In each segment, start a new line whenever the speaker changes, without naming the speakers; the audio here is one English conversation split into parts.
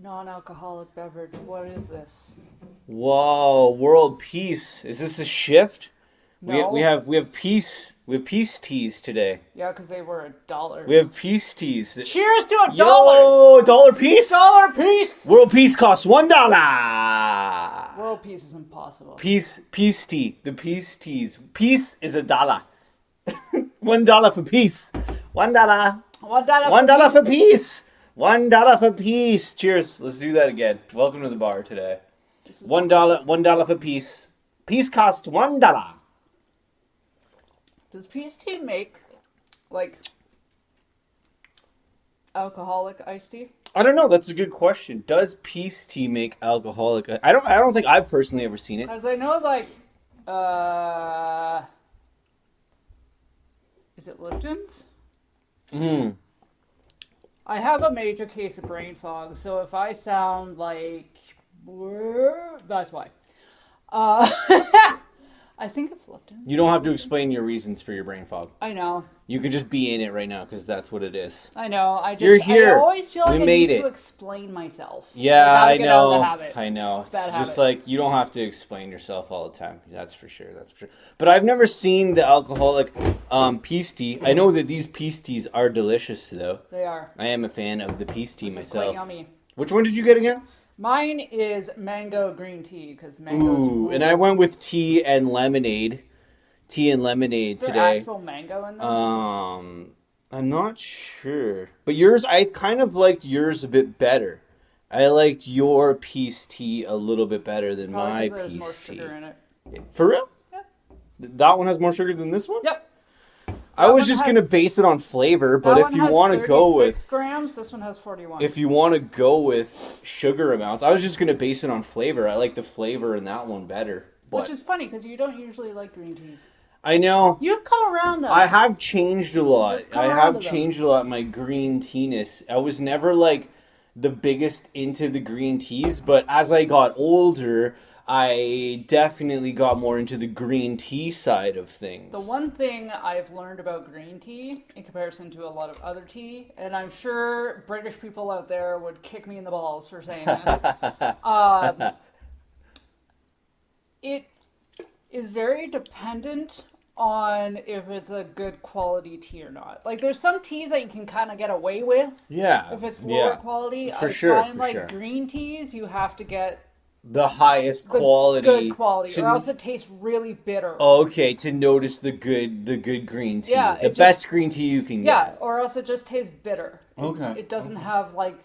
non-alcoholic beverage. What is this?
Whoa, world peace. Is this a shift?
No.
We have peace. We have peace teas today.
Yeah, because they were $1.
We have peace teas.
Cheers to $1!
Yo, dollar piece?
Dollar piece!
World peace costs $1.
World peace is impossible.
Peace tea. The peace teas. Peace is $1. $1 for peace. $1.
$1
$1 for peace. $1 for peace. Cheers. Let's do that again. Welcome to the bar today. $1 for peace. Peace costs $1.
Does peace tea make, like, alcoholic iced tea?
I don't know. That's a good question. Does peace tea make alcoholic? I don't think I've personally ever seen it.
Because I know, like, is it Lipton's? I have a major case of brain fog, so if I sound like, that's why. I think it's Lipton's.
You don't have to explain your reasons for your brain fog.
I know.
You could just be in it right now because that's what it is.
I know.
You're here.
I always feel like
We
I
made
need
it.
to explain myself.
Yeah,
I
I
gotta get out of
know.
the habit.
I know. It's
bad
just
habit.
like you don't have to explain yourself all the time. That's for sure. That's for sure. But I've never seen the alcoholic peace tea. I know that these peace teas are delicious though.
They are.
I am a fan of the peace tea
This is
myself.
quite yummy.
Which one did you get again?
Mine is mango green tea because mango's
Ooh, and I went with tea and lemonade. Tea and lemonade
Is there
today.
actual mango in this?
I'm not sure. But yours, I kind of liked yours a bit better. I liked your peace tea a little bit better than
Probably
my
'cause there's more
peace tea.
sugar in it.
For real?
Yeah.
That one has more sugar than this one?
Yep.
I
That
was
one
just going to
has-
base it on flavor, but
That
if
one
you
has
want to go
36
with
grams, this one has 41.
if you want to go with sugar amounts, I was just going to base it on flavor. I like the flavor in that one better. But
Which is funny because you don't usually like green teas.
I know.
You've come around though.
I have changed a lot.
You've come
I
around
have
to them.
changed a lot in my green teeness. I was never like the biggest into the green teas, but as I got older, I definitely got more into the green tea side of things.
The one thing I've learned about green tea in comparison to a lot of other tea, and I'm sure British people out there would kick me in the balls for saying this, it is very dependent on if it's a good quality tea or not. Like there's some teas that you can kind of get away with
Yeah.
if it's lower
yeah.
quality.
For
I
sure,
find
for
like
sure.
green teas you have to get
The highest
the
quality.
good quality,
to-
or else it tastes really bitter.
Okay, to notice the good green tea.
Yeah,
the
it just-
best green tea you can
Yeah,
get.
or else it just tastes bitter.
Okay,
It doesn't have like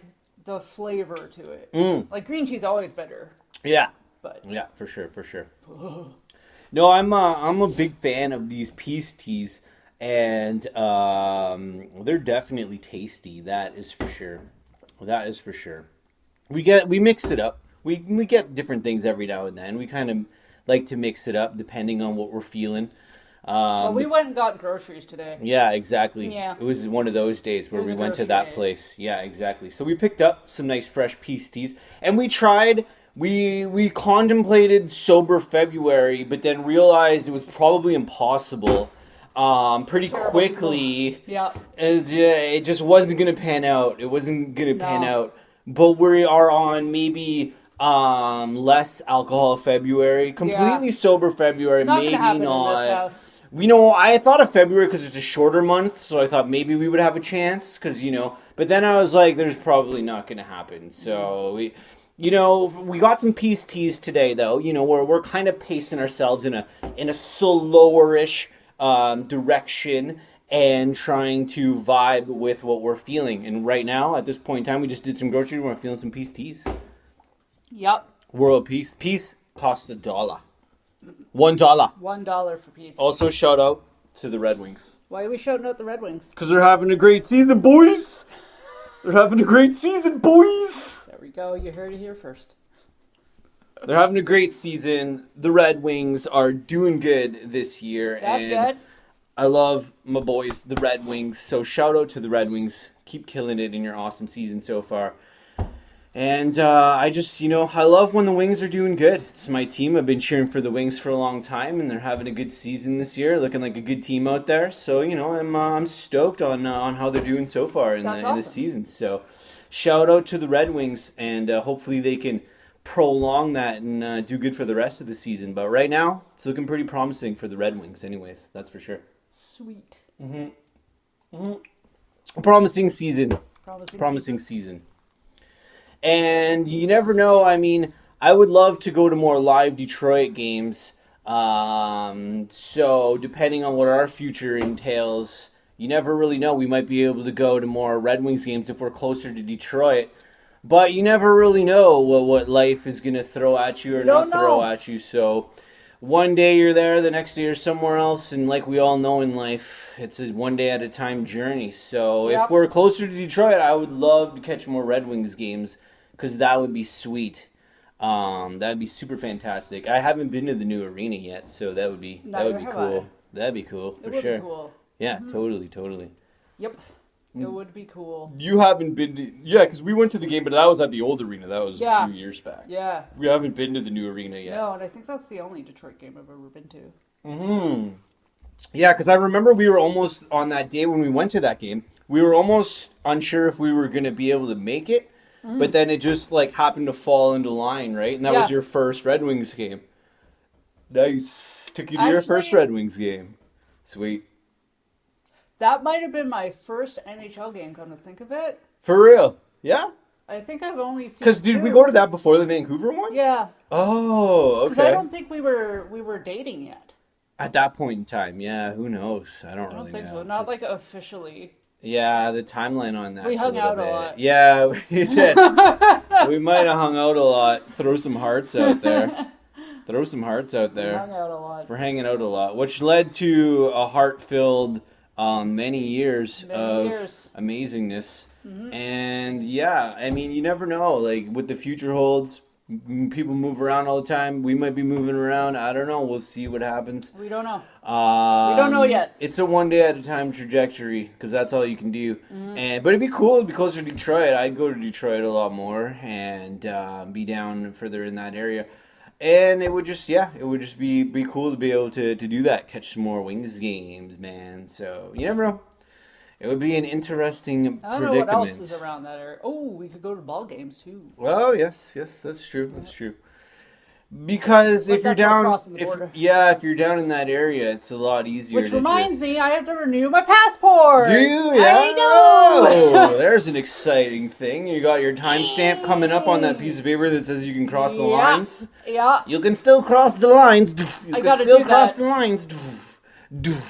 the flavor to it. Like green tea's always bitter,
Yeah.
but
Yeah, for sure, for sure. No, I'm a big fan of these peace teas, and they're definitely tasty. That is for sure. That is for sure. We mix it up. We get different things every now and then. We kind of like to mix it up depending on what we're feeling.
well, we went and got groceries today.
Yeah, exactly.
Yeah.
It was one of those days where
It was
we
a
went to
grocery
that
day.
place. Yeah, exactly. So we picked up some nice fresh peace teas, and we tried. We contemplated sober February, but then realized it was probably impossible. Pretty
Terrible
quickly.
Yeah,
It just wasn't gonna pan out. It wasn't gonna pan
No.
out. But we are on maybe less alcohol February, completely sober February,
not
maybe
gonna happen
not.
in this house.
You know, I thought of February because it's a shorter month, so I thought maybe we would have a chance, because, you know, but then I was like, there's probably not going to happen. So, we got some peace teas today, though. You know, we're kind of pacing ourselves in a slowerish direction and trying to vibe with what we're feeling. And right now, at this point in time, we just did some groceries. We're feeling some peace teas.
Yep,
World peace. Peace costs $1. $1.
$1 for piece.
Also, shout out to the Red Wings.
Why are we shouting out the Red Wings?
Because they're having a great season, boys. They're having a great season, boys.
There we go. You heard it here first.
They're having a great season. The Red Wings are doing good this year.
That's
and
good.
I love my boys, the Red Wings. So shout out to the Red Wings. Keep killing it in your awesome season so far. And I just, I love when the Wings are doing good. It's my team. I've been cheering for the Wings for a long time, and they're having a good season this year, looking like a good team out there. So, I'm stoked on how they're doing so far in
That's
the
awesome.
season. So shout out to the Red Wings, and hopefully they can prolong that and do good for the rest of the season. But right now, it's looking pretty promising for the Red Wings, anyways. That's for sure.
Sweet.
Promising season. Promising season. And you never know. I mean, I would love to go to more live Detroit games. So depending on what our future entails, you never really know. We might be able to go to more Red Wings games if we're closer to Detroit. But you never really know what life is going to throw at you or not throw at you. So one day you're there, the next day you're somewhere else. And like we all know in life, it's a one day at a time journey. So if we're closer to Detroit, I would love to catch more Red Wings games because that would be sweet. That'd be super fantastic. I haven't been to the new arena yet, so that would be cool. That'd be cool for sure.
Be cool.
Yeah, totally.
Yep. It would be cool.
You haven't been to... Yeah, because we went to the game, but that was at the old arena. That was a few years back.
Yeah.
We haven't been to the new arena yet.
No, and I think that's the only Detroit game I've ever been to.
Mm-hmm. Yeah, because I remember we were almost... On that day when we went to that game, we were almost unsure if we were going to be able to make it, but then it just, like, happened to fall into line, right? And that was your first Red Wings game. Nice. Took you to your first Red Wings game. Sweet.
That might have been my first NHL game, come to think of it.
For real? Yeah?
I think I've only seen
Because did we go to that before the Vancouver one?
Yeah.
Oh, okay.
Because I don't think we were dating yet.
At that point in time, yeah, who knows? I don't really
think
know.
so. Not like officially.
Yeah, the timeline on that.
We hung out a lot.
Yeah, we did. We might have hung out a lot. Throw some hearts out there. We hung
out a lot.
For hanging out a lot, which led to a heart-filled many years of amazingness. Mm-hmm. And yeah, I mean, you never know. Like what the future holds. People move around all the time. We might be moving around. I don't know. We'll see what happens.
We don't know. We don't know yet.
It's a one day at a time trajectory because that's all you can do. Mm-hmm. But it'd be cool. It'd be closer to Detroit. I'd go to Detroit a lot more and be down further in that area. And it would just be cool to be able to do that. Catch some more Wings games, man. So you never know. It would be an interesting predicament.
I don't know what else is around that area. Oh, we could go to ball games too.
Well, yes, that's true. That's true. Because if you're down, if you're down in that area, it's a lot easier.
Which reminds me, I have to renew my passport.
Do you? Yeah.
I know.
There's an exciting thing. You got your timestamp coming up on that piece of paper that says you can cross the lines.
Yeah.
You can still cross the lines.
I gotta do that.
The lines.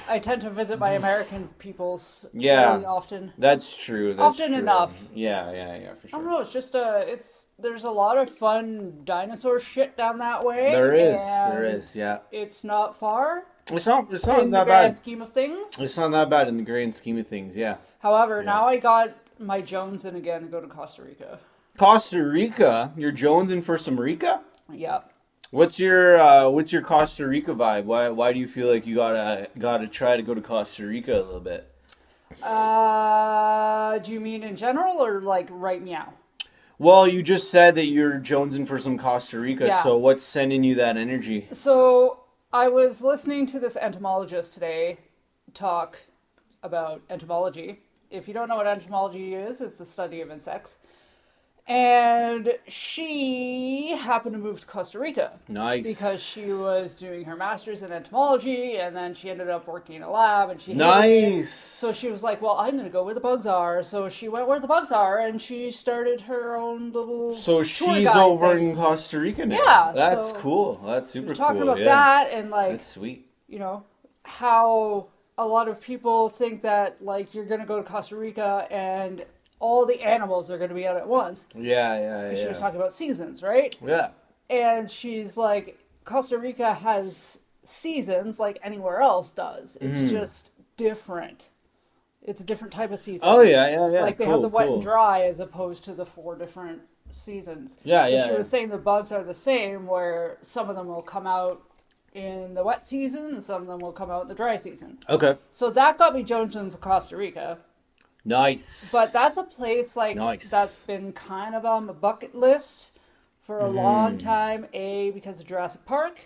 I tend to visit my American peoples really often.
That's true.
Often enough.
Yeah, for sure.
I don't know. It's just there's a lot of fun dinosaur shit down that way.
There is. Yeah.
It's not far.
It's not
in
that bad.
In the grand scheme of things.
It's not that bad in the grand scheme of things. Yeah.
However, now I got my Jones in again to go to Costa Rica.
Costa Rica? You're Jonesing for some Rica?
Yep.
What's your Costa Rica vibe? Why do you feel like you gotta try to go to Costa Rica a little bit?
Do you mean in general or like right meow?
Well, you just said that you're jonesing for some Costa Rica, so what's sending you that energy?
So I was listening to this entomologist today talk about entomology. If you don't know what entomology is, it's the study of insects. And she happened to move to Costa Rica.
Nice.
Because she was doing her master's in entomology, and then she ended up working in a lab, and she hated it. So she was like, well, I'm going to go where the bugs are. So she went where the bugs are, and she started her own little
So she's over in Costa Rica now.
Yeah.
That's cool. That's super cool.
Talking about that, and like...
That's sweet.
You know, how a lot of people think that, like, you're going to go to Costa Rica, and... all the animals are going to be out at once.
Yeah.
She was talking about seasons, right?
Yeah.
And she's like, Costa Rica has seasons like anywhere else does. It's just different. It's a different type of season.
Oh, yeah.
Like they have the wet and dry as opposed to the 4 different seasons.
Yeah,
so she was saying the bugs are the same, where some of them will come out in the wet season and some of them will come out in the dry season.
Okay.
So that got me jonesing for Costa Rica.
Nice.
But that's a place that's been kind of on the bucket list for a long time. A, because of Jurassic Park.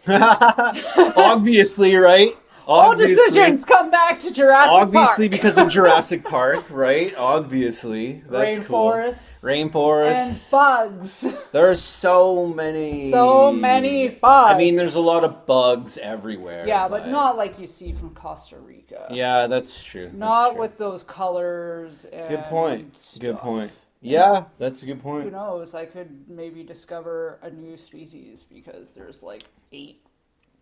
Obviously, right?
All decisions come back to Jurassic
Obviously,
Park.
because of Jurassic Park, right? Obviously. That's
Rainforests.
cool. Rainforests.
And bugs.
There's so many.
So many bugs.
I mean, there's a lot of bugs everywhere.
Yeah, but not like you see from Costa Rica.
Yeah, that's true.
Not with those colors and
Good point.
stuff.
Good point. Yeah, that's a good point.
Who knows? I could maybe discover a new species because there's like 8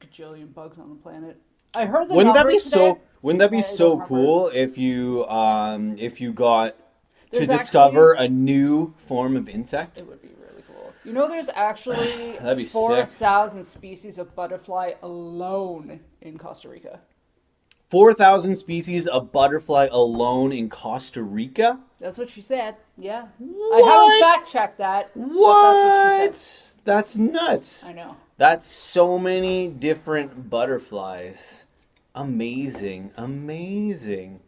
gajillion bugs on the planet. I heard the
Wouldn't that be
numbers today.
Wouldn't that be
I
so
don't
cool if you got
There's
to discover a new form of insect?
It would be really cool. You know, there's actually
That'd be
4,000 species of butterfly alone in Costa Rica.
4,000 species of butterfly alone in Costa Rica?
That's what she said. Yeah.
What?
I haven't fact checked that.
What?
But that's what she said.
That's nuts.
I know.
That's so many different butterflies. Amazing. Amazing.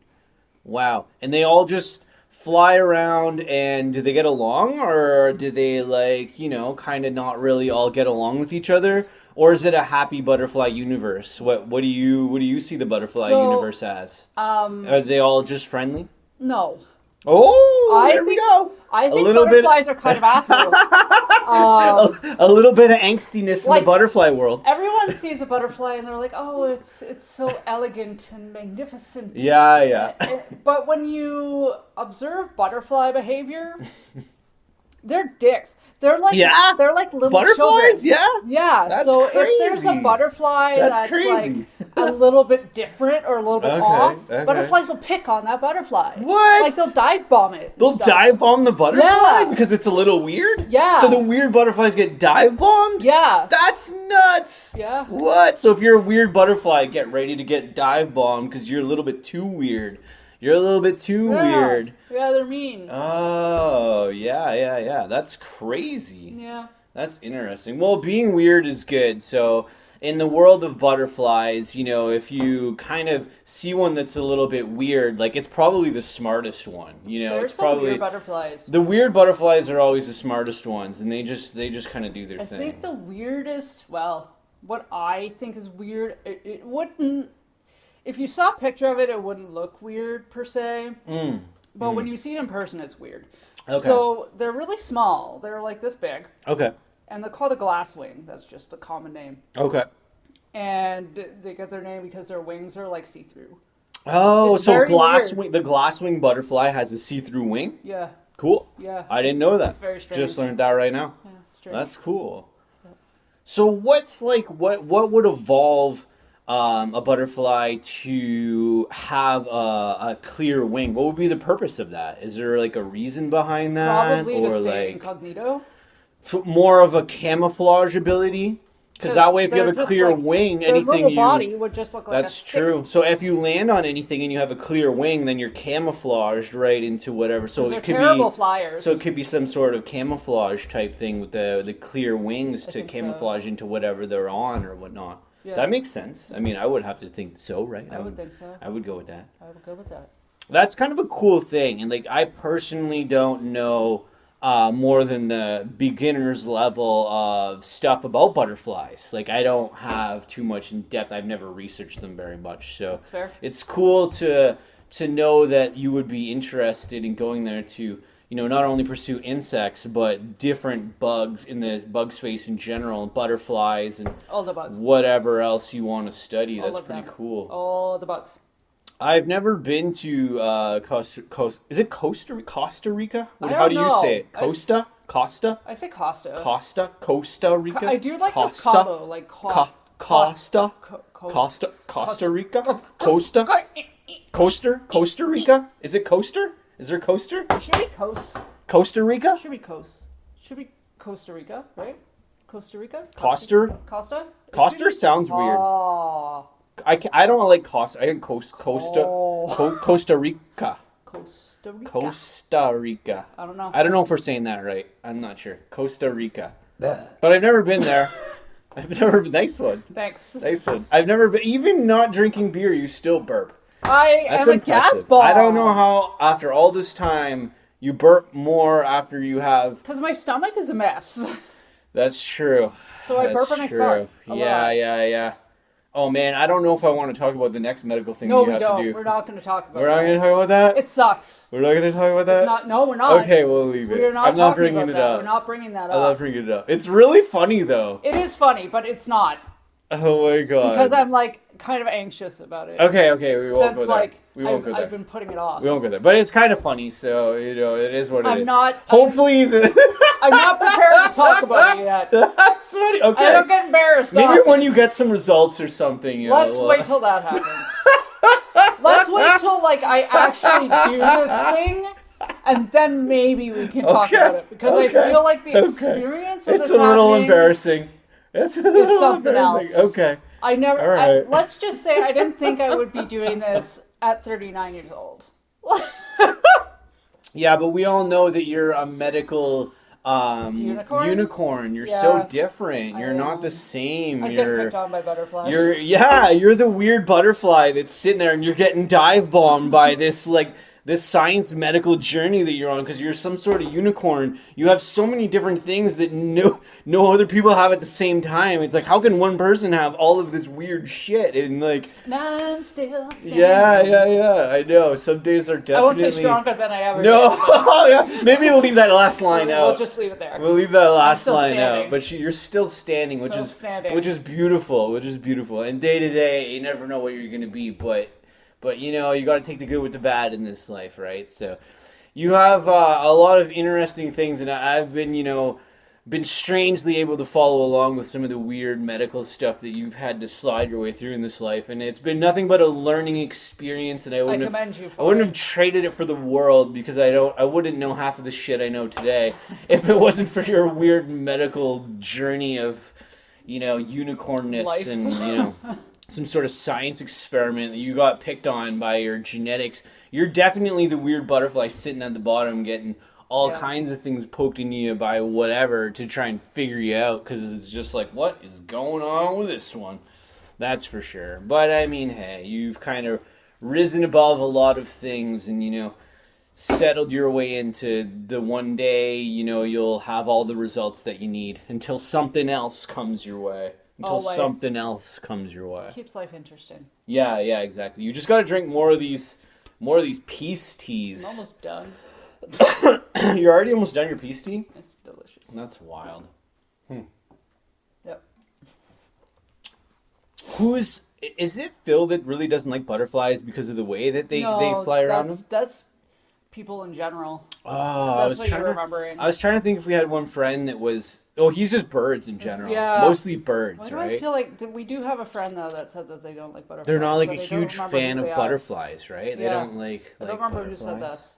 Wow. And they all just fly around, and do they get along, or do they, like, you know, kind of not really all get along with each other? Or is it a happy butterfly universe? What do you see the butterfly universe as? Are they all just friendly?
No.
Oh, there we go.
I think butterflies are kind of assholes.
A little bit of angstiness in
like,
the butterfly world.
Everyone sees a butterfly and they're like, "Oh, it's so elegant and magnificent."
Yeah.
But when you observe butterfly behavior, they're dicks. They're like little
butterflies.
children. Yeah.
That's
so
crazy.
if there's a butterfly that's
crazy.
like a little bit different or a little bit off,
okay.
butterflies will pick on that butterfly.
What?
Like they'll dive bomb it.
They'll dive bomb the butterfly
Yeah.
because it's a little weird?
Yeah.
So the weird butterflies get dive bombed?
Yeah.
That's nuts.
Yeah.
What? So if you're a weird butterfly, get ready to get dive bombed because you're a little bit too weird. You're a little bit too weird.
Yeah, they're mean.
Oh, yeah. That's crazy.
Yeah.
That's interesting. Well, being weird is good. So in the world of butterflies, you know, if you kind of see one that's a little bit weird, like, it's probably the smartest one. You know,
There's
it's
some
probably
weird butterflies.
the weird butterflies are always the smartest ones, and they just kind of do their
I
thing.
think the weirdest, well, what I think is weird, it wouldn't, if you saw a picture of it, it wouldn't look weird per se. But when you see it in person, it's weird.
Okay.
So they're really small. They're like this big.
Okay.
And they're called a glasswing. That's just a common name.
Okay.
And they get their name because their wings are like see-through.
Oh,
It's
so
very
the glasswing butterfly has a see-through wing?
Yeah.
Cool.
Yeah.
I didn't know that.
It's very strange.
Just learned that right now.
Yeah, it's strange.
That's cool. So what's like what would evolve a butterfly to have a clear wing? What would be the purpose of that? Is there like a reason behind that,
Probably
or
to stay
like
incognito.
more of a camouflage ability? Because that way, if you have a clear wing,
their
anything
little
you
body would just look like
that's
a stick.
true. So if you land on anything and you have a clear wing, then you're camouflaged right into whatever. So
They're
it could
terrible
be
flyers.
So it could be some sort of camouflage type thing with the clear wings to
think so.
camouflage into whatever they're on or whatnot.
Yeah.
That makes sense. I mean, I would have to think so, right?
I would think so.
I would go with that.
I would go with that.
That's kind of a cool thing, and like I personally don't know more than the beginner's level of stuff about butterflies. Like I don't have too much in depth. I've never researched them very much, so
That's fair.
it's cool to know that you would be interested in going there to, you know, not only pursue insects but different bugs in the bug space in general, butterflies and
All the bugs.
whatever else you want to study.
All
That's
of
pretty
them.
cool.
All the bugs.
I've never been to is it Costa Rica?
I
How do
don't
you
know.
say it? Costa?
I say Costa.
Costa Rica?
I do like this
Costa?
combo, like
Costa? Costa Rica? Costa? Costa Rica? Is it coaster? Is there coaster?
Should be Coast.
Costa Rica?
Should be Coast. Should be Costa Rica, right? Costa Rica?
Costa?
Costa?
Costa sounds weird.
Oh.
I don't like Costa. I think Costa
Oh.
Costa Rica.
Costa Rica.
Costa Rica.
I don't know.
I don't know if we're saying that right. I'm not sure. Costa Rica. But I've never been there. I've never been. Nice one.
Thanks.
Nice one. I've never been. Even not drinking beer, you still burp.
I
That's
am
impressive.
a gas ball.
I don't know how, after all this time, you burp more after you have.
Because my stomach is a mess.
That's true.
So I burp and I fart. A lot.
Yeah. Oh man, I don't know if I want to talk about the next medical thing
No,
that you
we
have
don't.
to do.
We're not going to talk about
We're not
that.
going to talk about that?
It sucks.
We're not going to talk about that?
It's not. No, we're not.
Okay, we'll leave it.
We're not
I'm not
talking
bringing
about
it
that.
up.
We're not bringing that
I'm not
up.
bringing it up. It's really funny though.
It is funny, but it's not.
Oh my god.
Because I'm like kind of anxious about it.
Okay, we won't
Since
go there.
like
We won't go there.
I've been putting it off.
We won't go there. But it's kind of funny, so it is what it is.
I'm not.
Hopefully
I'm not prepared to talk about it yet.
That's funny. Okay.
I don't get embarrassed.
Maybe
often.
when you get some results or something.
Let's wait till that happens. Let's wait till like I actually do this thing, and then maybe we can talk about it. Because I feel like the experience of
it's
this
a little
happening
embarrassing. It's a little
is something
embarrassing.
else.
Okay.
I never.
All right.
Let's just say I didn't think I would be doing this at 39 years old.
Yeah, but we all know that you're a medical
Unicorn?
You're
Yeah.
so different. You're
I
not
am.
the same.
I get picked on by butterflies.
You're the weird butterfly that's sitting there and you're getting dive bombed by this science medical journey that you're on because you're some sort of unicorn. You have so many different things that no other people have at the same time. It's like, how can one person have all of this weird shit? And like,
and I'm still standing.
yeah. I know. Some days are definitely.
I won't say stronger than I ever
No,
did.
yeah. Maybe we'll leave that last line out.
We'll just leave it there.
We'll leave that last
still
line
standing.
out. But you're still standing, which
Still
is
standing.
which is beautiful. And day to day, you never know what you're gonna be, but you know, you got to take the good with the bad in this life, right? So you have a lot of interesting things, and I've been strangely able to follow along with some of the weird medical stuff that you've had to slide your way through in this life, and it's been nothing but a learning experience. And I
commend you for
I wouldn't
it.
have traded it for the world because I wouldn't know half of the shit I know today if it wasn't for your weird medical journey of, unicornness
Life.
and some sort of science experiment that you got picked on by your genetics. You're definitely the weird butterfly sitting at the bottom getting all kinds of things poked into you by whatever to try and figure you out, because it's just like, what is going on with this one? That's for sure. But I mean, hey, you've kind of risen above a lot of things and, settled your way into the one day, you'll have all the results that you need until something else comes your way.
Always.
Something else comes your way.
Keeps life interesting.
Yeah, exactly. You just got to drink more of these peace teas.
I'm almost done.
You're already almost done your peace tea?
It's delicious.
That's wild.
Yep.
Is it Phil that really doesn't like butterflies because of the way that they fly around them?
That's people in general.
Oh,
That's what you're remembering.
I was trying to think if we had one friend that was. Oh, he's just birds in general.
Yeah.
Mostly birds,
Why do
right?
I feel like we do have a friend though that said that they don't like butterflies?
They're not like a
but I don't
huge
remember
fan
who
of
they are.
butterflies, right? They
Yeah.
don't like.
I don't remember who said
butterflies.
this.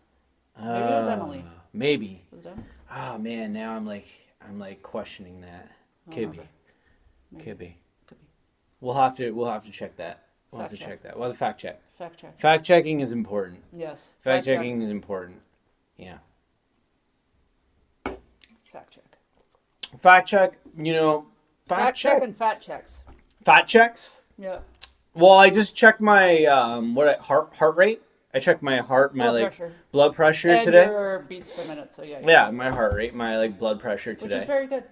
Maybe it was Emily.
Maybe.
Was it Emily?
Oh man, now I'm like questioning that. Could be.
Could be.
We'll have to check that. We'll have
Fact
to
check.
check that. Well, the fact check.
Fact check.
Fact checking is important.
Yes.
Fact
check.
checking is important. Yeah.
Fact check.
Fact check.
Fact check and fat checks.
Fat checks.
Yeah.
Well, I just checked my heart rate. I checked my blood pressure
And
today.
your beats per minute. So yeah.
Yeah, my heart rate, my blood pressure today.
Which is very good.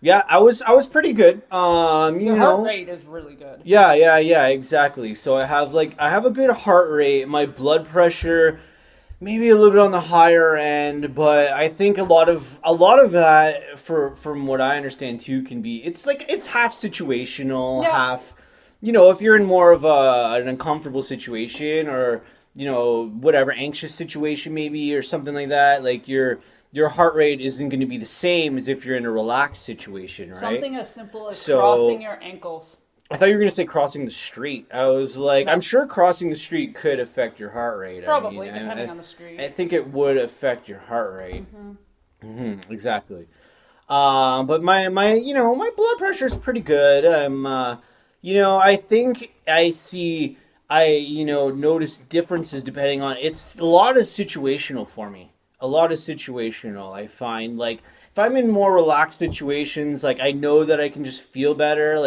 Yeah, I was pretty good.
Your heart rate is really good.
Yeah, exactly. So I have a good heart rate. My blood pressure maybe a little bit on the higher end, but I think a lot of that from what I understand too can be it's half situational, half if you're in more of an uncomfortable situation or whatever anxious situation maybe or something like that, like your heart rate isn't going to be the same as if you're in a relaxed situation, right?
Something as simple as crossing your ankles.
I thought you were going to say crossing the street. I was like, I'm sure crossing the street could affect your heart rate.
Probably, depending on the street.
I think it would affect your heart rate. Exactly. But my blood pressure is pretty good. I think I notice differences depending on, it's a lot of situational for me. A lot of situational, I find. Like, if I'm in more relaxed situations, like, I know that I can just feel better.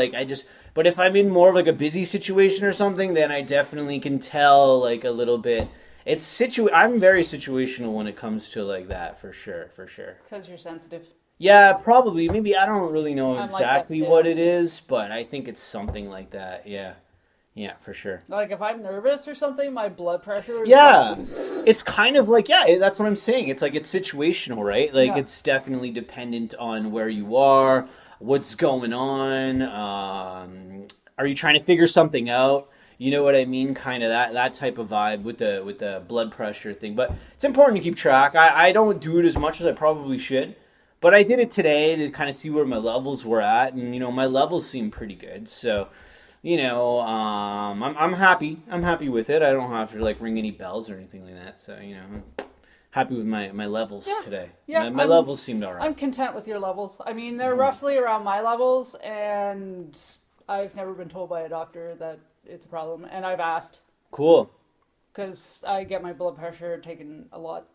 But if I'm in more of, like, a busy situation or something, then I definitely can tell, like, a little bit. I'm very situational when it comes to, like, that, for sure.
Because you're sensitive.
Yeah, probably. Maybe I don't really know
I'm
exactly
like that,
what it is, but I think it's something like that, yeah. Yeah, for sure.
Like if I'm nervous or something, my blood pressure is
Yeah,
like,
it's kind of like, yeah, that's what I'm saying. It's like it's situational, right? Like
yeah.
it's definitely dependent on where you are, what's going on. Are you trying to figure something out? You know what I mean? Kind of that type of vibe with the blood pressure thing. But it's important to keep track. I don't do it as much as I probably should, but I did it today to kind of see where my levels were at, and my levels seem pretty good. So I'm happy. I'm happy with it. I don't have to like ring any bells or anything like that. So I'm happy with my levels
Yeah.
today.
Yeah,
My levels seemed all right.
I'm content with your levels. I mean, they're roughly around my levels, and I've never been told by a doctor that it's a problem. And I've asked
Cool.
because I get my blood pressure taken a lot.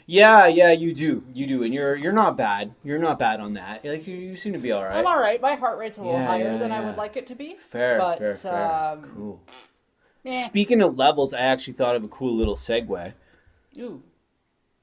Yeah, you do, and you're not bad. You're not bad on that. Like you seem to be all right.
I'm all right. My heart rate's a little
Yeah,
higher
yeah,
than I
yeah.
would like it to be.
Fair,
but,
fair. Cool.
Eh.
Speaking of levels, I actually thought of a cool little segue.
Ooh.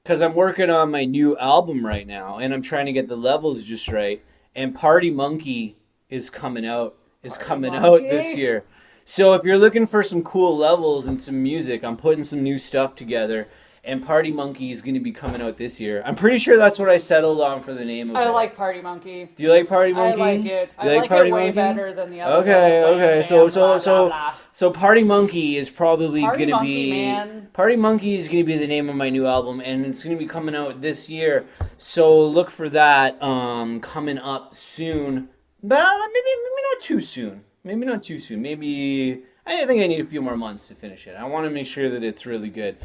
Because I'm working on my new album right now, and I'm trying to get the levels just right. And Party Monkey is coming out. Out this year. So if you're looking for some cool levels and some music, I'm putting some new stuff together. And Party Monkey is going to be coming out this year. I'm pretty sure that's what I settled on for the name of it.
I like Party Monkey.
Do you like Party Monkey?
I like it.
You
I like
Party
it way
Monkey?
better than the other.
Okay.
Blah, blah, blah.
So Party Monkey is probably
Party
going to
Monkey,
be
man.
Party Monkey is going to be the name of my new album, and it's going to be coming out this year. So look for that coming up soon. But maybe not too soon. Maybe I think I need a few more months to finish it. I want to make sure that it's really good.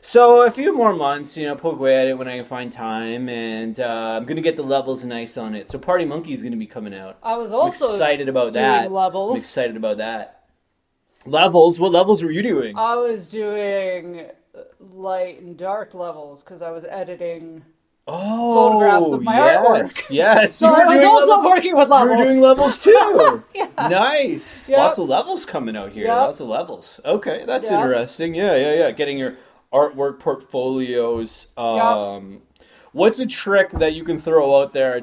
So a few more months, poke away at it when I can find time, and I'm gonna get the levels nice on it. So Party Monkey is gonna be coming out.
I was also
I'm excited about
doing
that.
levels.
I'm excited about that. Levels? What levels were you doing?
I was doing light and dark levels because I was editing photographs of my artwork.
Yes.
So
You were
I was
doing
also
levels.
working with
You were
levels.
doing levels too.
Yeah.
Nice.
Yep.
Lots of levels coming out here.
Yep.
Lots of levels. Okay, that's
Yep.
interesting. Yeah. Getting your artwork portfolios. What's a trick that you can throw out there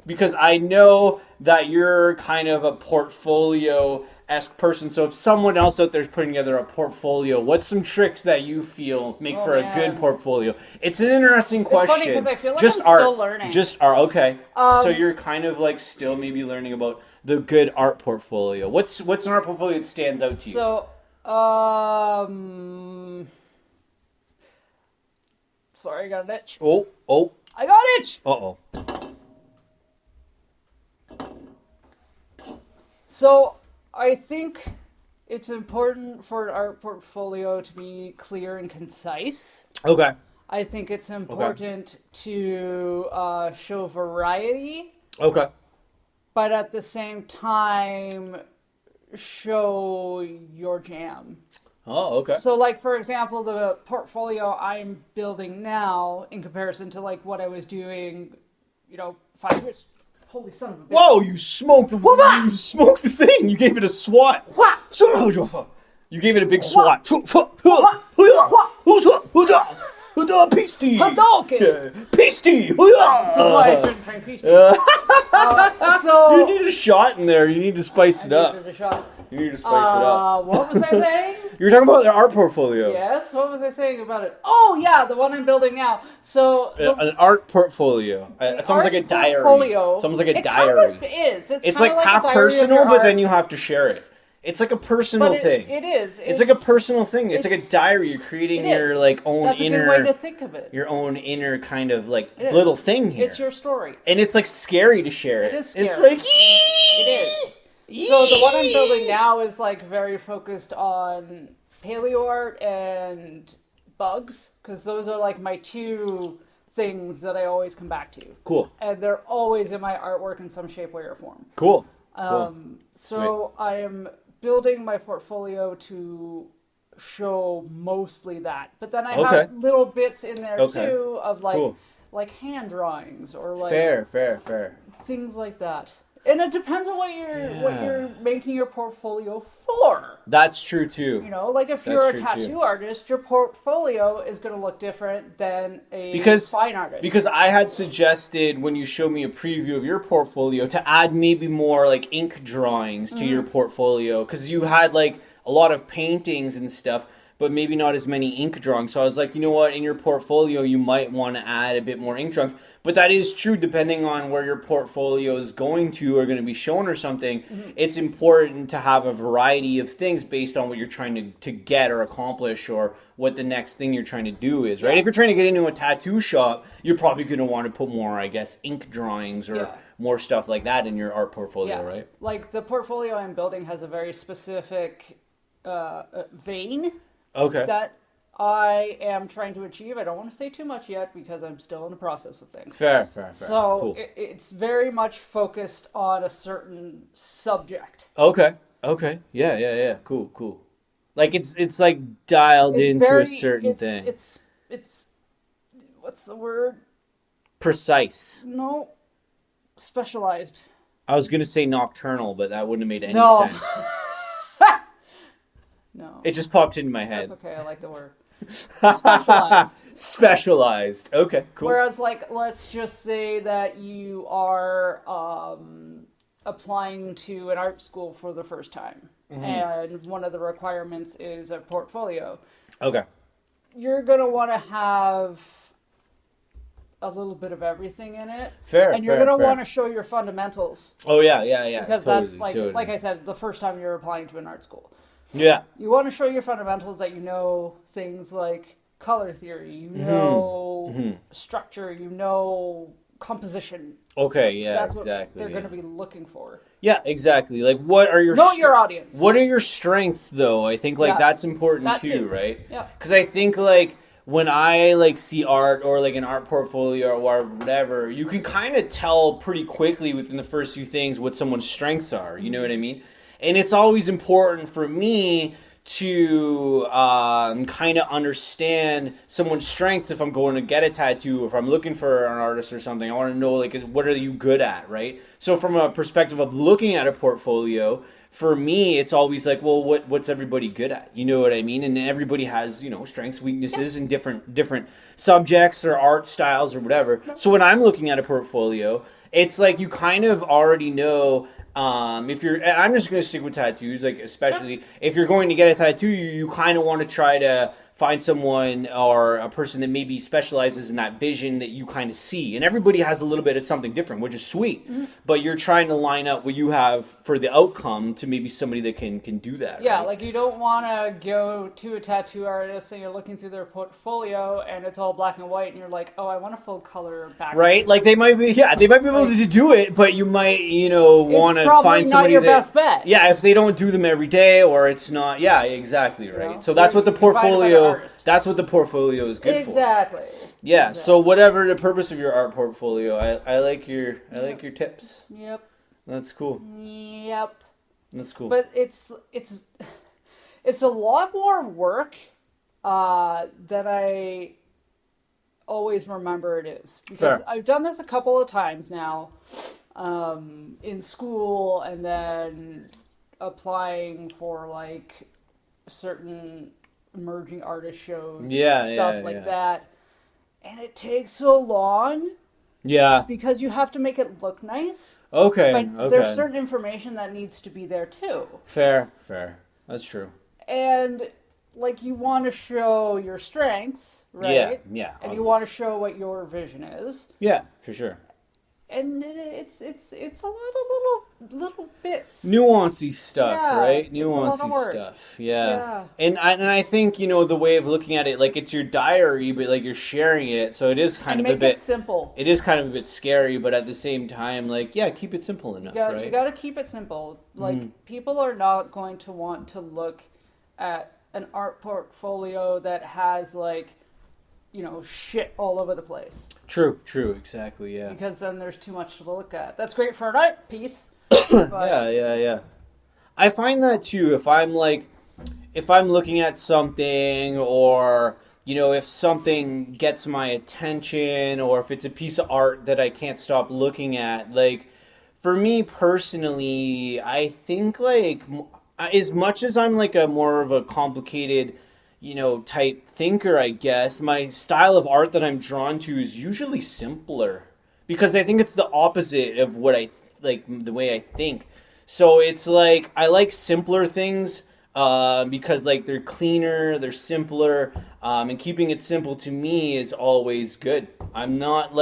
because I know that you're kind of a portfolio-esque person. So if someone else out there is putting together a portfolio, what's some tricks that you feel make for a good portfolio? It's an interesting question.
It's funny because I feel like
Just
I'm
art.
still learning.
Just art. Okay. So you're kind of like still maybe learning about the good art portfolio. What's an art portfolio that stands out to you?
So, sorry, I got an itch.
Oh.
I got an itch!
Uh-oh.
So, I think it's important for an art portfolio to be clear and concise.
Okay.
I think it's important to show variety,
Okay.
but at the same time, show your jam.
Oh, okay.
So, like, for example, the portfolio I'm building now in comparison to, like, what I was doing, 5 years. Holy son of a bitch.
Whoa, you smoked the thing. You gave it a swat. You gave it a big swat. Pasty.
Hadouken!
Pasty.
This is why I shouldn't drink peach tea. So,
You need a shot in there. You need to spice it
I
up.
needed a shot.
You need to spice it up.
What was I saying?
You were talking about their art portfolio.
Yes, what was I saying about it? Oh, yeah, the one I'm building now. So,
An art portfolio. It's almost like a diary.
Portfolio,
It's almost like a
it
diary.
Kind of is.
It's
kind
like
of
half
a diary of
personal,
your
but
art.
then you have to share it. It's like a personal
But
thing.
It is.
It's like a personal thing. It's like a
it's-
diary. You're creating
it
your
is.
like own
That's
inner,
a good way to think of it.
your own inner kind of like
It is.
little thing here.
It's your story.
And it's like scary to share it.
It is scary.
It's like
It is. So the one I'm building now is like very focused on paleo art and bugs because those are like my two things that I always come back to.
Cool.
And they're always in my artwork in some shape, way, or form.
Cool.
So I am building my portfolio to show mostly that, but then I
Okay.
have little bits in there
Okay.
too of like
Cool.
like hand drawings or like
Fair.
things like that. And it depends on what you're making your portfolio for.
That's true too.
You know, like if you're a tattoo artist, your portfolio is going to look different than a fine artist.
Because I had suggested when you showed me a preview of your portfolio to add maybe more like ink drawings to your portfolio, because you had like a lot of paintings and stuff, but maybe not as many ink drawings. So I was like, you know what, in your portfolio you might want to add a bit more ink drawings. But that is true, depending on where your portfolio is going to or going to be shown or something. It's important to have a variety of things based on what you're trying to get or accomplish, or what the next thing you're trying to do is, right? If you're trying to get into a tattoo shop, you're probably going to want to put more, I guess, ink drawings or more stuff like that in your art portfolio, right?
Like the portfolio I'm building has a very specific vein that I am trying to achieve. I don't want to say too much yet because I'm still in the process of things.
Fair.
So
cool.
It's very much focused on a certain subject.
Okay. Yeah. Cool. Like it's like dialed into a certain thing.
It's what's the word?
Precise.
No. Specialized.
I was gonna say nocturnal, but that wouldn't have made any sense.
No.
It just popped into my head.
That's okay. I like the word. Specialized.
Specialized. Okay, cool.
Whereas, like, let's just say that you are applying to an art school for the first time, and one of the requirements is a portfolio.
Okay.
You're going to want to have a little bit of everything in it.
Fair.
And you're going to want to show your fundamentals.
Oh, yeah.
Because that's, like I said, the first time you're applying to an art school.
Yeah.
You want to show your fundamentals, that you know things like color theory, you know structure, you know composition.
Okay, yeah,
That's
exactly.
what they're going to be looking for.
Yeah, exactly. Like, what are your...
Know your audience.
What are your strengths, though? I think, like, that's important, too, right?
Yeah.
Because I think, like, when I, like, see art or, like, an art portfolio or whatever, you can kind of tell pretty quickly within the first few things what someone's strengths are. You know what I mean? And it's always important for me to kind of understand someone's strengths if I'm going to get a tattoo, or if I'm looking for an artist or something. I want to know, like, what are you good at, right? So from a perspective of looking at a portfolio, for me, it's always like, well, what's everybody good at? You know what I mean? And everybody has, you know, strengths, weaknesses, and different subjects or art styles or whatever. So when I'm looking at a portfolio, it's like you kind of already know... if you're, and I'm just going to stick with tattoos, like, especially if you're going to get a tattoo, you kind of want to try to find someone or a person that maybe specializes in that vision that you kind of see. And everybody has a little bit of something different, which is sweet. But you're trying to line up what you have for the outcome to maybe somebody that can do that.
Yeah,
right?
like you don't want to go to a tattoo artist and you're looking through their portfolio and it's all black and white and you're like, oh, I want a full color background.
Right? Like they might be able to do it, but you might, want to find somebody
not your best bet.
Yeah, if they don't do them every day, or it's not. Yeah, exactly, right. So that's what the portfolio. That's what the portfolio is good for.
Exactly.
Yeah. So whatever the purpose of your art portfolio, I like your tips.
Yep.
That's cool.
Yep.
That's cool.
But it's a lot more work than I always remember it is, because I've done this a couple of times now, in school, and then applying for like certain emerging artist shows, stuff like that, and it takes so long.
Yeah.
Because you have to make it look nice.
Okay.
But there's certain information that needs to be there too.
Fair. That's true.
And like you want to show your strengths, right?
Yeah.
And you want to show what your vision is.
Yeah, for sure.
And it's a lot of little bits.
Nuancy stuff, right?
Nuancy
stuff. Yeah. And I think, the way of looking at it, like it's your diary, but like you're sharing it, so it is kind of a bit...
make it simple.
It is kind of a bit scary, but at the same time, like, yeah, keep it simple enough, right?
You got to keep it simple. Like, people are not going to want to look at an art portfolio that has, like, shit all over the place.
True, exactly, yeah.
Because then there's too much to look at. That's great for an art piece.
Yeah. I find that too. If I'm looking at something, or if something gets my attention, or if it's a piece of art that I can't stop looking at, like, For me personally, I think like as much as I'm like a more of a complicated, type thinker, I guess, my style of art that I'm drawn to is usually simpler because I think it's the opposite of what like the way I think. So it's like I like simpler things because like they're cleaner, they're simpler, and keeping it simple to me is always good. I'm not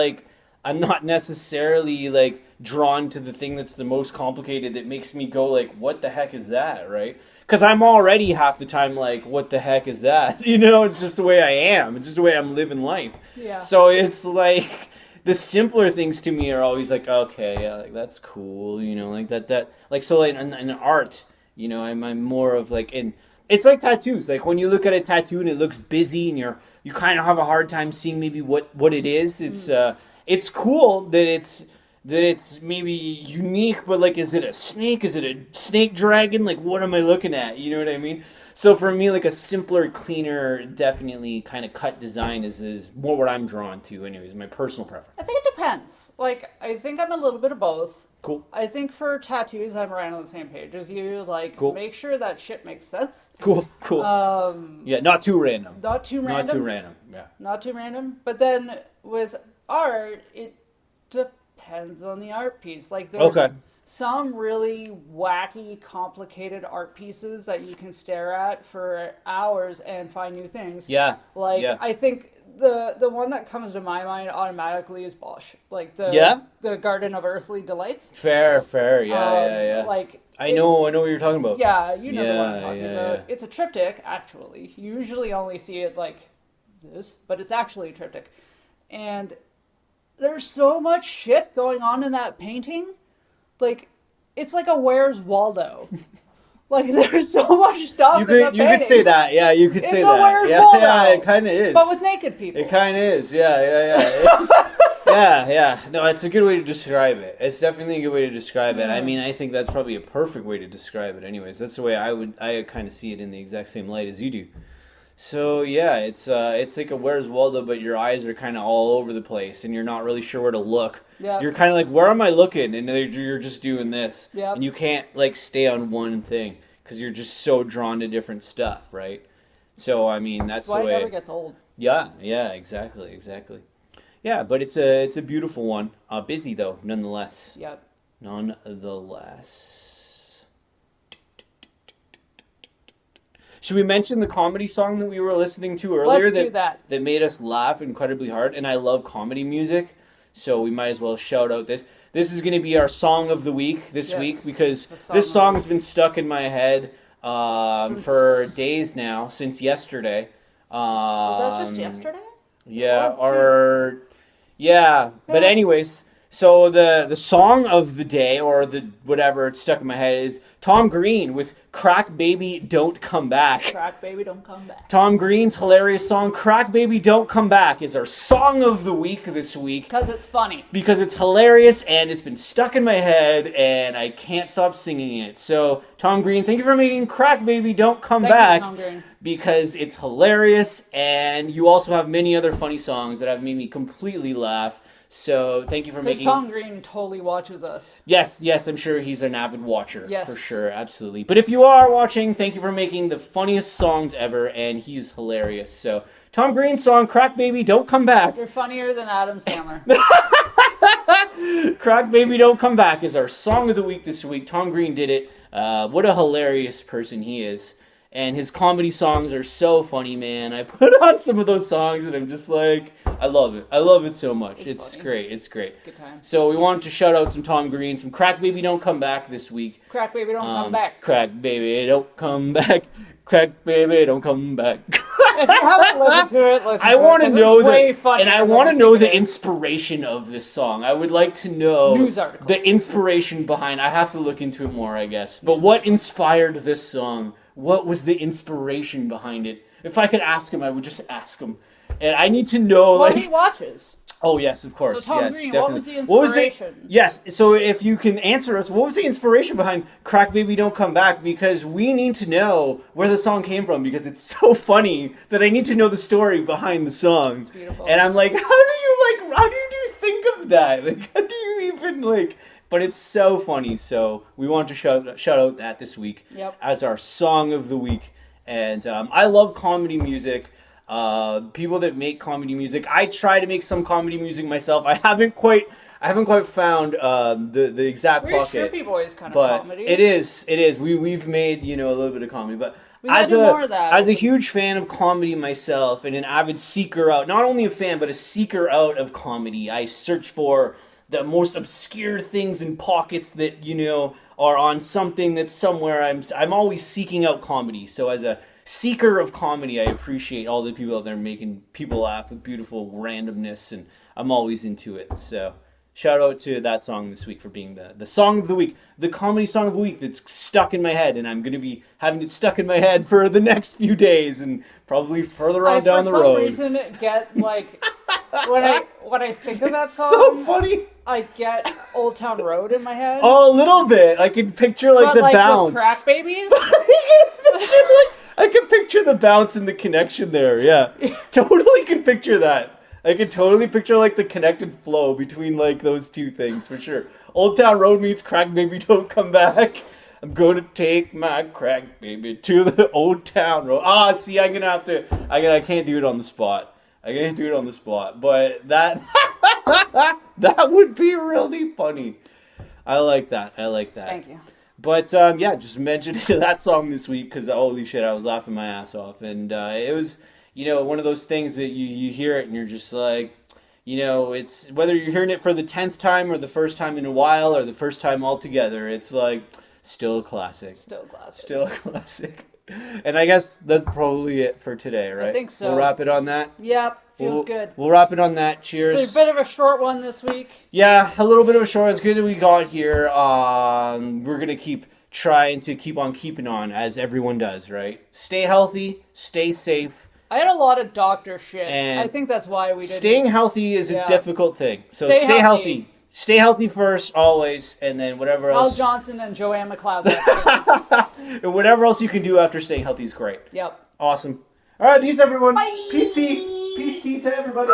necessarily like drawn to the thing that's the most complicated that makes me go like, what the heck is that, right? Because I'm already half the time like, what the heck is that? It's just the way I am. It's just the way I'm living life.
Yeah.
So it's like the simpler things to me are always like, okay, yeah, like that's cool, like that like so like in art, I'm more of like in it's like tattoos. Like when you look at a tattoo and it looks busy and you kind of have a hard time seeing maybe what it is. It's cool that it's maybe unique, but like, is it a snake? Is it a snake dragon? Like, what am I looking at? You know what I mean? So for me, like a simpler, cleaner, definitely kind of cut design is more what I'm drawn to. Anyways, my personal preference.
I think it depends. Like, I think I'm a little bit of both.
Cool.
I think for tattoos, I'm right on the same page as you. Like,
Cool.
Make sure that shit makes sense.
Cool. Yeah, not too random.
Not too random.
Not too random. Yeah.
Not too random. But then with art, it depends on the art piece. Like, there's some really wacky, complicated art pieces that you can stare at for hours and find new things.
Yeah.
Like,
yeah.
I think the one that comes to my mind automatically is Bosch. Like, the Garden of Earthly Delights.
Fair. Yeah.
Like,
I know what you're talking about.
Yeah, you know the one I'm talking about.
Yeah.
It's a triptych, actually. You usually only see it like this, but it's actually a triptych. And there's so much shit going on in that painting. Like, it's like a Where's Waldo. Like, there's so much stuff in the painting.
You could say that. Yeah, you could say that.
It's a Where's
yeah,
Waldo.
Yeah, it kind of is.
But with naked people.
It kind of is. Yeah. Yeah. No, it's a good way to describe it. It's definitely a good way to describe it. I mean, I think that's probably a perfect way to describe it anyways. That's the way I kind of see it in the exact same light as you do. So yeah, it's like a Where's Waldo, but your eyes are kind of all over the place, and you're not really sure where to look.
Yeah.
You're kind of like, where am I looking? And you're just doing this,
Yep.
and you can't like stay on one thing because you're just so drawn to different stuff, right? So I mean, that's the
why
way.
it never gets old.
Yeah, exactly. Yeah, but it's a beautiful one. Busy though, nonetheless.
Yep.
Nonetheless. Should we mention the comedy song that we were listening to earlier?
Let's do that.
That made us laugh incredibly hard, and I love comedy music, so we might as well shout out this. This is going to be our song of the week this week because this song's been stuck in my head for days now, since yesterday.
Was that just yesterday?
Yeah, but anyways, so the song of the day, or the whatever, it's stuck in my head, is Tom Green with Crack Baby Don't Come Back.
Crack Baby Don't Come Back.
Tom Green's hilarious song, Crack Baby Don't Come Back, is our song of the week this week.
Because it's funny.
Because it's hilarious, and it's been stuck in my head, and I can't stop singing it. So, Tom Green, thank you for making Crack Baby Don't Come Back.
Thank you, Tom Green.
Because it's hilarious, and you also have many other funny songs that have made me completely laugh. So thank you for making.
Because Tom Green totally watches us.
Yes, I'm sure he's an avid watcher.
Yes,
for sure, absolutely. But if you are watching, thank you for making the funniest songs ever, and he's hilarious. So Tom Green's song "Crack Baby Don't Come Back."
You're funnier than Adam Sandler.
"Crack Baby Don't Come Back" is our song of the week this week. Tom Green did it. What a hilarious person he is. And his comedy songs are so funny, man. I put on some of those songs and I'm just like, I love it. I love it so much. It's great. It's great.
It's a good time.
So we wanted to shout out some Tom Green, some Crack Baby Don't Come Back this week.
Crack Baby Don't Come Back.
Crack Baby Don't Come Back. Crack Baby Don't Come Back.
If you haven't listened to it, listen
I
to
want
it.
to know
And
I want to know the inspiration of this song. I would like to know
news articles.
The inspiration behind. I have to look into it more, I guess. But what inspired this song? What was the inspiration behind it? If I could ask him, I would just ask him. And I need to know.
Well, he watches.
Oh, yes, of course.
So, Tom
yes,
Green,
definitely.
what was the inspiration?
Yes, so if you can answer us, what was the inspiration behind Crack Baby Don't Come Back? Because we need to know where the song came from, because it's so funny that I need to know the story behind the song.
It's beautiful.
And I'm like, how do you think of that? Like, how do you even, But it's so funny. So we want to shout out that this week as our song of the week. And I love comedy music. People that make comedy music. I try to make some comedy music myself. I haven't quite found the exact
Weird
pocket.
Trippy Boys kind of
But
comedy.
it is. We've made, a little bit of comedy, but
As
a huge fan of comedy myself and an avid seeker out, not only a fan, but a seeker out of comedy, I search for the most obscure things in pockets that, are on something that's somewhere. I'm always seeking out comedy. So as a seeker of comedy, I appreciate all the people out there making people laugh with beautiful randomness, and I'm always into it. So shout out to that song this week for being the song of the week, the comedy song of the week that's stuck in my head, and I'm going to be having it stuck in my head for the next few days and probably further on down the road.
For some reason, get like when I think of that song,
so funny.
I get Old Town Road in my head.
Oh, a little bit. I can picture
but
the
like
bounce.
With crack babies.
I can picture the bounce and the connection there. Yeah, totally can picture that. I can totally picture the connected flow between those two things for sure. Old Town Road meets Crack Baby Don't Come Back. I'm gonna take my crack baby to the Old Town Road. See, I'm gonna have to. I can't do it on the spot. I can't do it on the spot. But that that would be really funny. I like that.
Thank you.
But just mentioned that song this week because holy shit, I was laughing my ass off, and it was one of those things that you hear it and you're just like, it's whether you're hearing it for the 10th time or the first time in a while or the first time altogether, it's still a classic. Still a classic. And I guess that's probably it for today, right?
I think so.
We'll wrap it on that.
Yep, feels good.
We'll wrap it on that. Cheers.
It's a bit of a short one this week.
Yeah, a little bit of a short one. It's good that we got here. We're going to keep trying to keep on keeping on, as everyone does, right? Stay healthy, stay safe.
I had a lot of doctor shit.
And
I think that's why we didn't.
Staying healthy is a difficult thing. So
Stay
healthy. Stay healthy first, always, and then whatever else.
Al Johnson and Joanne McLeod.
And whatever else you can do after staying healthy is great.
Yep.
Awesome. All right, peace, everyone.
Bye.
Peace tea. Peace tea to everybody.